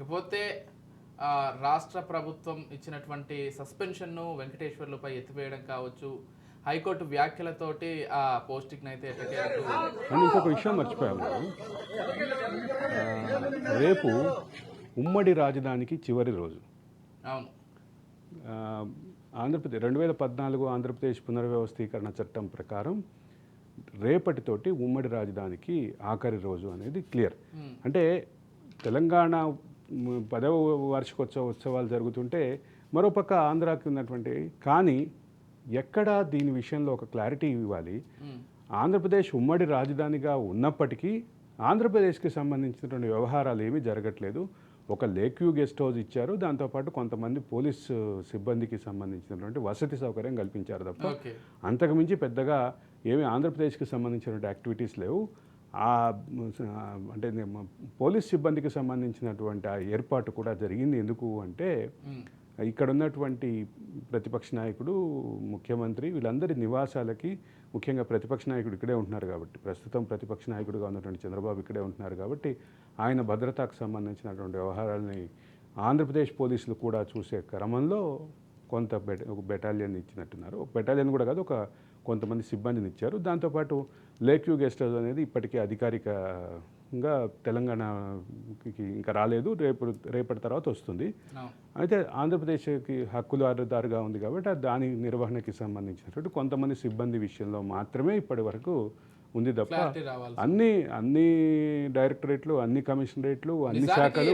ఇకపోతే రాష్ట్ర ప్రభుత్వం ఇచ్చినటువంటి సస్పెన్షన్ను వెంకటేశ్వర్లపై ఎత్తివేయడం కావచ్చు, హైకోర్టు వ్యాఖ్యలతోటి ఆ పోస్టింగ్ అయితే ఎట్టకేలకు. అని ఇంకొక విషయం మర్చిపోయాము. రేపు ఉమ్మడి రాజధానికి చివరి రోజు. అవును. ఆంధ్రప్రదేశ్ 2014 ఆంధ్రప్రదేశ్ పునర్వ్యవస్థీకరణ చట్టం ప్రకారం రేపటితోటి ఉమ్మడి రాజధానికి ఆఖరి రోజు అనేది క్లియర్. అంటే తెలంగాణ 10వ వార్షికోత్సవాలు జరుగుతుంటే మరోపక్క ఆంధ్రాకి ఉన్నటువంటి, కానీ ఎక్కడా దీని విషయంలో ఒక క్లారిటీ ఇవ్వాలి. ఆంధ్రప్రదేశ్ ఉమ్మడి రాజధానిగా ఉన్నప్పటికీ ఆంధ్రప్రదేశ్కి సంబంధించినటువంటి వ్యవహారాలు ఏమీ జరగట్లేదు. ఒక లేక్ వ్యూ గెస్ట్ హౌస్ ఇచ్చారు, దాంతోపాటు కొంతమంది పోలీసు సిబ్బందికి సంబంధించినటువంటి వసతి సౌకర్యం కల్పించారు తప్ప అంతకుమించి పెద్దగా ఏమీ ఆంధ్రప్రదేశ్కి సంబంధించినటువంటి యాక్టివిటీస్ లేవు. అంటే పోలీస్ సిబ్బందికి సంబంధించినటువంటి ఆ ఏర్పాటు కూడా జరిగింది. ఎందుకు అంటే ఇక్కడ ఉన్నటువంటి ప్రతిపక్ష నాయకుడు, ముఖ్యమంత్రి, వీళ్ళందరి నివాసాలకి, ముఖ్యంగా ప్రతిపక్ష నాయకుడు ఇక్కడే ఉంటున్నారు కాబట్టి, ప్రస్తుతం ప్రతిపక్ష నాయకుడిగా ఉన్నటువంటి చంద్రబాబు ఇక్కడే ఉంటున్నారు కాబట్టి ఆయన భద్రతకు సంబంధించినటువంటి వ్యవహారాలని ఆంధ్రప్రదేశ్ పోలీసులు కూడా చూసే క్రమంలో కొంత ఒక బెటాలియన్ ఇచ్చినట్టున్నారు. ఒక బెటాలియన్ కూడా కాదు, కొంతమంది సిబ్బందిని ఇచ్చారు. దాంతోపాటు లేక్ వ్యూ గెస్ట్ హౌస్ అనేది ఇప్పటికీ అధికారికంగా తెలంగాణకి ఇంకా రాలేదు, రేపటి తర్వాత వస్తుంది. అయితే ఆంధ్రప్రదేశ్కి హక్కుదారుగా ఉంది కాబట్టి దాని నిర్వహణకి సంబంధించినటువంటి కొంతమంది సిబ్బంది విషయంలో మాత్రమే ఇప్పటి వరకు ఉంది తప్ప అన్ని డైరెక్టరేట్లు, అన్ని కమిషనరేట్లు, అన్ని శాఖలు,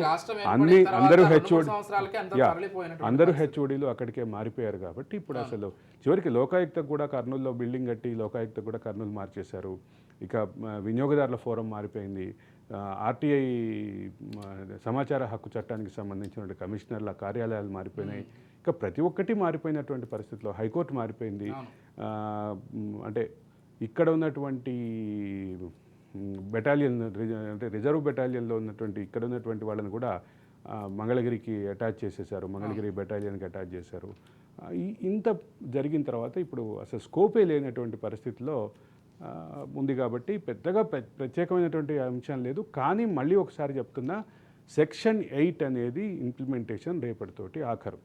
అందరూ హెచ్ఓడీలు అక్కడికే మారిపోయారు కాబట్టి ఇప్పుడు అసలు చివరికి లోకాయుక్త కూడా కర్నూలులో బిల్డింగ్ కట్టి లోకాయుక్త కూడా కర్నూలు మార్చేశారు. ఇక వినియోగదారుల ఫోరం మారిపోయింది. ఆర్టీఐ సమాచార హక్కు చట్టానికి సంబంధించినటువంటి కమిషనర్ల కార్యాలయాలు మారిపోయినాయి. ఇక ప్రతి ఒక్కటి మారిపోయినటువంటి పరిస్థితిలో హైకోర్టు మారిపోయింది. అంటే ఇక్కడ ఉన్నటువంటి బెటాలియన్, అంటే రిజర్వ్ బెటాలియన్లో ఉన్నటువంటి ఇక్కడ ఉన్నటువంటి వాళ్ళని కూడా మంగళగిరికి అటాచ్ చేసేసారు, మంగళగిరి బెటాలియన్కి అటాచ్ చేశారు. ఇంత జరిగిన తర్వాత ఇప్పుడు అసలు స్కోపే లేనటువంటి పరిస్థితిలో ఉంది కాబట్టి పెద్దగా ప్రత్యేకమైనటువంటి అంశం లేదు. కానీ మళ్ళీ ఒకసారి చెప్తున్నా, సెక్షన్ 8 అనేది ఇంప్లిమెంటేషన్ రేపటితోటి ఆఖరు.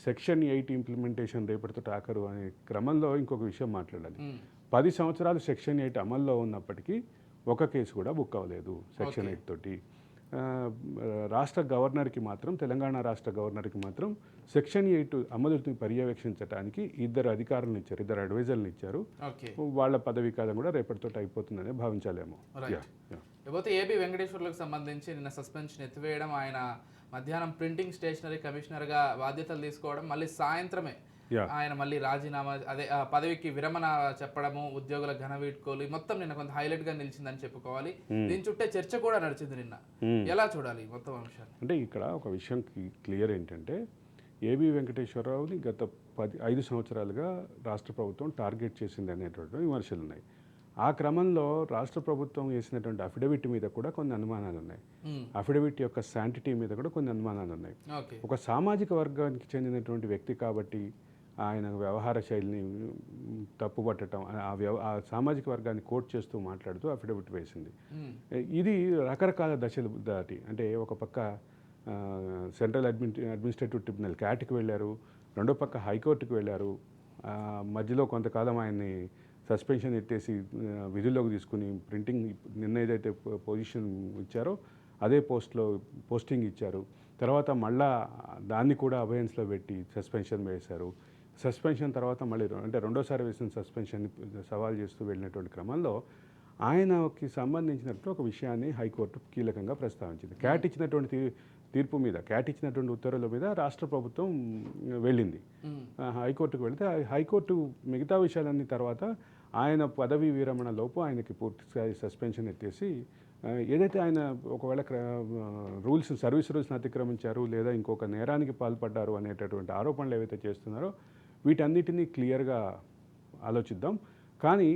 సెక్షన్ 8 ఇంప్లిమెంటేషన్ రేపటితోటి ఆఖరు అనే క్రమంలో ఇంకొక విషయం మాట్లాడాలి. 10 సంవత్సరాలు సెక్షన్ 8 అమల్లో ఉన్నప్పటికీ ఒక కేసు కూడా బుక్ అవ్వలేదు సెక్షన్ 8 తోటి. రాష్ట్ర గవర్నర్కి మాత్రం, తెలంగాణ రాష్ట్ర గవర్నర్కి మాత్రం సెక్షన్ 8 అమలుని పర్యవేక్షించడానికి 2 అధికారులను ఇచ్చారు, 2 అడ్వైజర్లను ఇచ్చారు. వాళ్ళ పదవీ కాలం కూడా రేపటితో అయిపోతుందనే భావించాలేమో. లేకపోతే ఏబి వెంకటేశ్వర్లకు సంబంధించి నిన్న సస్పెన్షన్ ఎత్తివేయడం, ఆయన మధ్యాహ్నం ప్రింటింగ్ స్టేషనరీ కమిషనర్గా బాధ్యతలు తీసుకోవడం, మళ్ళీ సాయంత్రమే ఆయన మళ్ళీ రాజీనామా, అదే పదవికి విరమణ చెప్పడము, ఉద్యోగుల ఘన వీడ్కోలు, మొత్తం నిన్న కొంత హైలైట్ గా నిలిచిందని చెప్పుకోవాలి. దీని చుట్టే చర్చ కూడా నడిచింది నిన్న. ఎలా చూడాలి మొత్తం అంశాన్ని? అంటే ఇక్కడ ఒక విషయం క్లియర్ ఏంటంటే, ఏబి వెంకటేశ్వరరావుని గత 5 సంవత్సరాలుగా రాష్ట్ర ప్రభుత్వం టార్గెట్ చేసింది అనేటువంటి విమర్శలు ఉన్నాయి. ఆ క్రమంలో రాష్ట్ర ప్రభుత్వం వేసినటువంటి అఫిడవిట్ మీద కూడా కొన్ని అనుమానాలు ఉన్నాయి. అఫిడవిట్ యొక్క శాంటిటీ మీద కూడా కొన్ని అనుమానాలు ఉన్నాయి. ఒక సామాజిక వర్గానికి చెందినటువంటి వ్యక్తి కాబట్టి ఆయన వ్యవహార శైలిని తప్పుపట్టడం, ఆ సామాజిక వర్గాన్ని కోట్ చేస్తూ మాట్లాడుతూ అఫిడవిట్ వేసింది. ఇది రకరకాల దశలు దాటి, అంటే ఒక పక్క సెంట్రల్ అడ్మినిస్ట్రేటివ్ ట్రిబ్యునల్ క్యాట్కి వెళ్ళారు, రెండో పక్క హైకోర్టుకు వెళ్ళారు. మధ్యలో కొంతకాలం ఆయన్ని సస్పెన్షన్ ఎత్తేసి విధుల్లోకి తీసుకుని ప్రింటింగ్ నిన్న ఏదైతే పొజిషన్ ఇచ్చారో అదే పోస్టింగ్ ఇచ్చారు. తర్వాత మళ్ళా దాన్ని కూడా అబయన్స్లో పెట్టి సస్పెన్షన్ వేశారు. సస్పెన్షన్ తర్వాత మళ్ళీ అంటే రెండోసారి వేసిన సస్పెన్షన్ సవాల్ చేస్తూ వెళ్ళినటువంటి క్రమంలో ఆయనకి సంబంధించినట్టు ఒక విషయాన్ని హైకోర్టు కీలకంగా ప్రస్తావించింది. క్యాట్ ఇచ్చినటువంటి తీర్పు మీద, క్యాట్ ఇచ్చినటువంటి ఉత్తర్వుల మీద రాష్ట్ర ప్రభుత్వం వెళ్ళింది, హైకోర్టుకు వెళితే హైకోర్టు మిగతా విషయాలన్నీ తర్వాత ఆయన పదవీ విరమణ లోపు ఆయనకి పూర్తిస్థాయి సస్పెన్షన్ ఎత్తేసి, ఏదైతే ఆయన ఒకవేళ సర్వీస్ రూల్స్ని అతిక్రమించారు లేదా ఇంకొక నేరానికి పాల్పడ్డారు అనేటటువంటి ఆరోపణలు ఏవైతే చేస్తున్నారో వీటన్నిటినీ క్లియర్గా ఆలోచిద్దాం. కానీ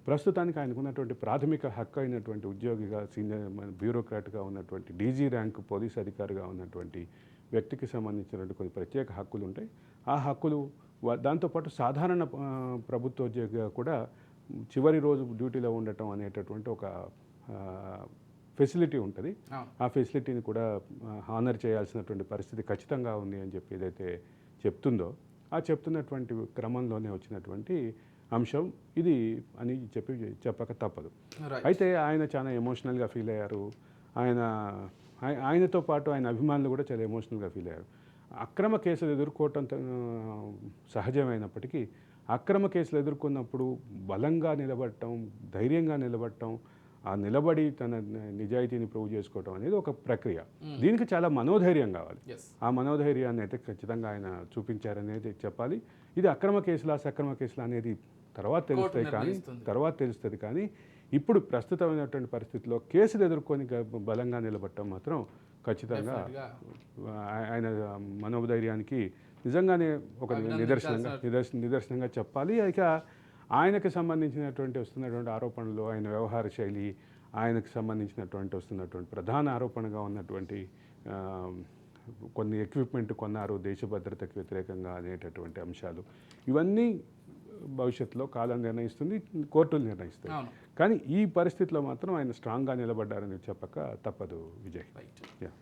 ప్రస్తుతానికి ఆయనకున్నటువంటి ప్రాథమిక హక్కు అయినటువంటి ఉద్యోగిగా, సీనియర్ బ్యూరోక్రాట్గా ఉన్నటువంటి డీజీ ర్యాంకు పోలీస్ అధికారిగా ఉన్నటువంటి వ్యక్తికి సంబంధించినటువంటి కొన్ని ప్రత్యేక హక్కులు ఉంటాయి. ఆ హక్కులు దాంతోపాటు సాధారణ ప్రభుత్వ ఉద్యోగిగా కూడా చివరి రోజు డ్యూటీలో ఉండటం అనేటటువంటి ఒక ఫెసిలిటీ ఉంటుంది. అవును. ఆ ఫెసిలిటీని కూడా హానర్ చేయాల్సినటువంటి పరిస్థితి ఖచ్చితంగా ఉంది అని చెప్పి ఏదైతే చెప్తుందో ఆ చెప్తున్నటువంటి క్రమంలోనే వచ్చినటువంటి అంశం ఇది అని చెప్పక తప్పదు. రైట్. అయితే ఆయన చాలా ఎమోషనల్గా ఫీల్ అయ్యారు. ఆయన ఆయనతో పాటు ఆయన అభిమానులు కూడా చాలా ఎమోషనల్గా ఫీల్ అయ్యారు. అక్రమ కేసులు ఎదుర్కోవటం సహజమైనప్పటికీ అక్రమ కేసులు ఎదుర్కొన్నప్పుడు బలంగా నిలబడటం, ధైర్యంగా నిలబడటం, ఆ నిలబడి తన నిజాయితీని ప్రూవ్ చేసుకోవటం అనేది ఒక ప్రక్రియ. దీనికి చాలా మనోధైర్యం కావాలి. ఎస్. ఆ మనోధైర్యాన్ని అయితే ఖచ్చితంగా ఆయన చూపించారనేది చెప్పాలి. ఇది అక్రమ కేసులా సక్రమ కేసులా అనేది తర్వాత తెలుస్తుంది కానీ ఇప్పుడు ప్రస్తుతమైనటువంటి పరిస్థితిలో కేసులు ఎదుర్కొని బలంగా నిలబడటం మాత్రం ఖచ్చితంగా ఆయన మనోధైర్యానికి నిజంగానే ఒక నిదర్శనంగా చెప్పాలి. ఇక ఆయనకు సంబంధించినటువంటి వస్తున్నటువంటి ఆరోపణలు, ఆయన వ్యవహార శైలి, ఆయనకు సంబంధించినటువంటి వస్తున్నటువంటి ప్రధాన ఆరోపణగా ఉన్నటువంటి కొన్ని ఎక్విప్మెంట్ కొన్నారు దేశ భద్రతకు వ్యతిరేకంగా అనేటటువంటి అంశాలు, ఇవన్నీ భవిష్యత్తులో కాలం నిర్ణయిస్తుంది, కోర్టులు నిర్ణయిస్తాయి. కానీ ఈ పరిస్థితిలో మాత్రం ఆయన స్ట్రాంగ్గా నిలబడ్డారని చెప్పక తప్పదు విజయ్. రైట్.